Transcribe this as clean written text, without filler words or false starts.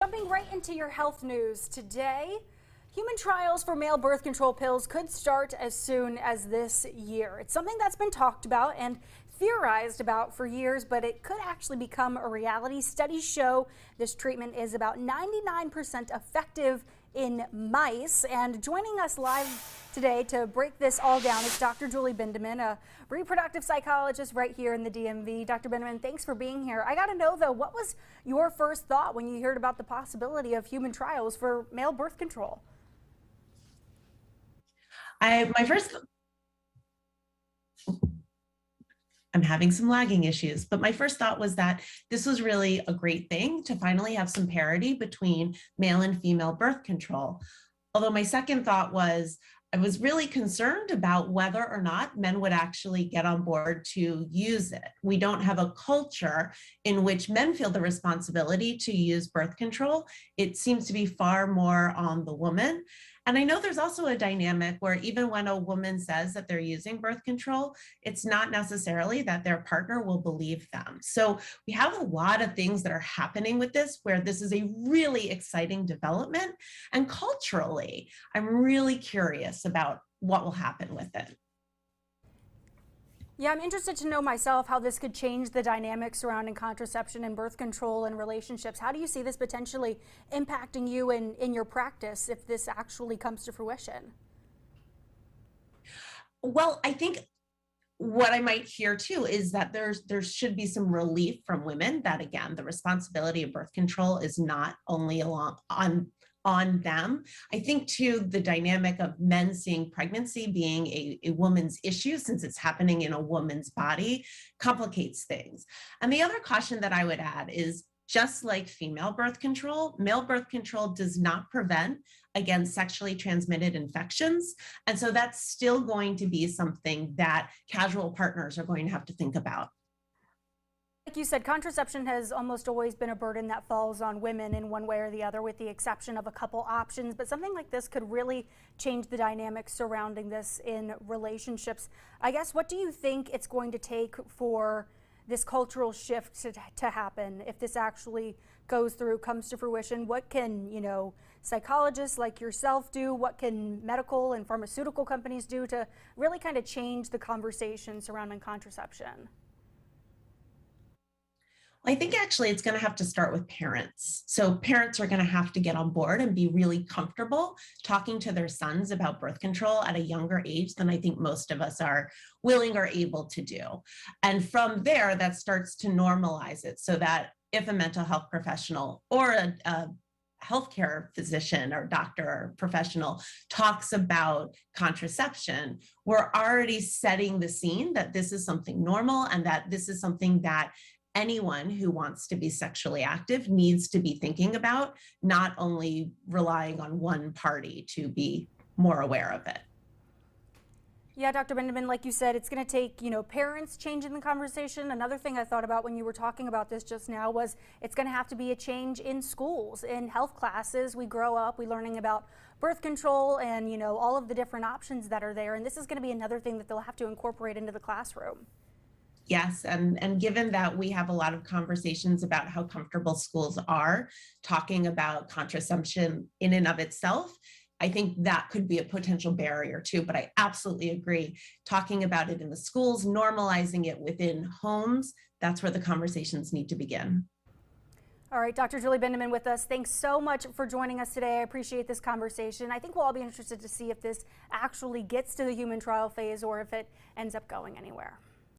Jumping right into your health news today, human trials for male birth control pills could start as soon as this year. It's something that's been talked about and theorized about for years, but it could actually become a reality. Studies show this treatment is about 99% effective in mice. And joining us live today to break this all down is Dr. Julie Bindeman, a reproductive psychologist right here in the DMV. Dr. Bindeman, thanks for being here. I got to know, though, what was your first thought when you heard about the possibility of human trials for male birth control? I'm having some lagging issues, but my first thought was that this was really a great thing to finally have some parity between male and female birth control. Although my second thought was, I was really concerned about whether or not men would actually get on board to use it. We don't have a culture in which men feel the responsibility to use birth control. It seems to be far more on the woman. And I know there's also a dynamic where even when a woman says that they're using birth control, it's not necessarily that their partner will believe them. So we have a lot of things that are happening with this, where this is a really exciting development. And culturally, I'm really curious about what will happen with it. Yeah, I'm interested to know myself how this could change the dynamics surrounding contraception and birth control and relationships. How do you see this potentially impacting you in your practice if this actually comes to fruition? Well, I think what I might hear too is that there should be some relief from women that, again, the responsibility of birth control is not only on them. I think too, the dynamic of men seeing pregnancy being a woman's issue, since it's happening in a woman's body, complicates things. And the other caution that I would add is, just like female birth control, male birth control does not prevent against sexually transmitted infections. And so that's still going to be something that casual partners are going to have to think about. Like you said, contraception has almost always been a burden that falls on women in one way or the other, with the exception of a couple options. But something like this could really change the dynamics surrounding this in relationships. I guess, what do you think it's going to take for this cultural shift to happen if this actually goes through, comes to fruition? What can, psychologists like yourself do? What can medical and pharmaceutical companies do to really kind of change the conversation surrounding contraception? I think actually it's going to have to start with parents. So parents are going to have to get on board and be really comfortable talking to their sons about birth control at a younger age than I think most of us are willing or able to do. And from there, that starts to normalize it, so that if a mental health professional or a healthcare physician or doctor or professional talks about contraception, we're already setting the scene that this is something normal and that this is something that anyone who wants to be sexually active needs to be thinking about, not only relying on one party to be more aware of it. Yeah, Dr. Bindeman, like you said, it's going to take, parents changing the conversation. Another thing I thought about when you were talking about this just now was it's going to have to be a change in schools, in health classes. We grow up, we're learning about birth control and, all of the different options that are there. And this is going to be another thing that they'll have to incorporate into the classroom. Yes, and given that we have a lot of conversations about how comfortable schools are talking about contraception in and of itself, I think that could be a potential barrier too. But I absolutely agree. Talking about it in the schools, normalizing it within homes, that's where the conversations need to begin. All right, Dr. Julie Bindeman with us. Thanks so much for joining us today. I appreciate this conversation. I think we'll all be interested to see if this actually gets to the human trial phase or if it ends up going anywhere.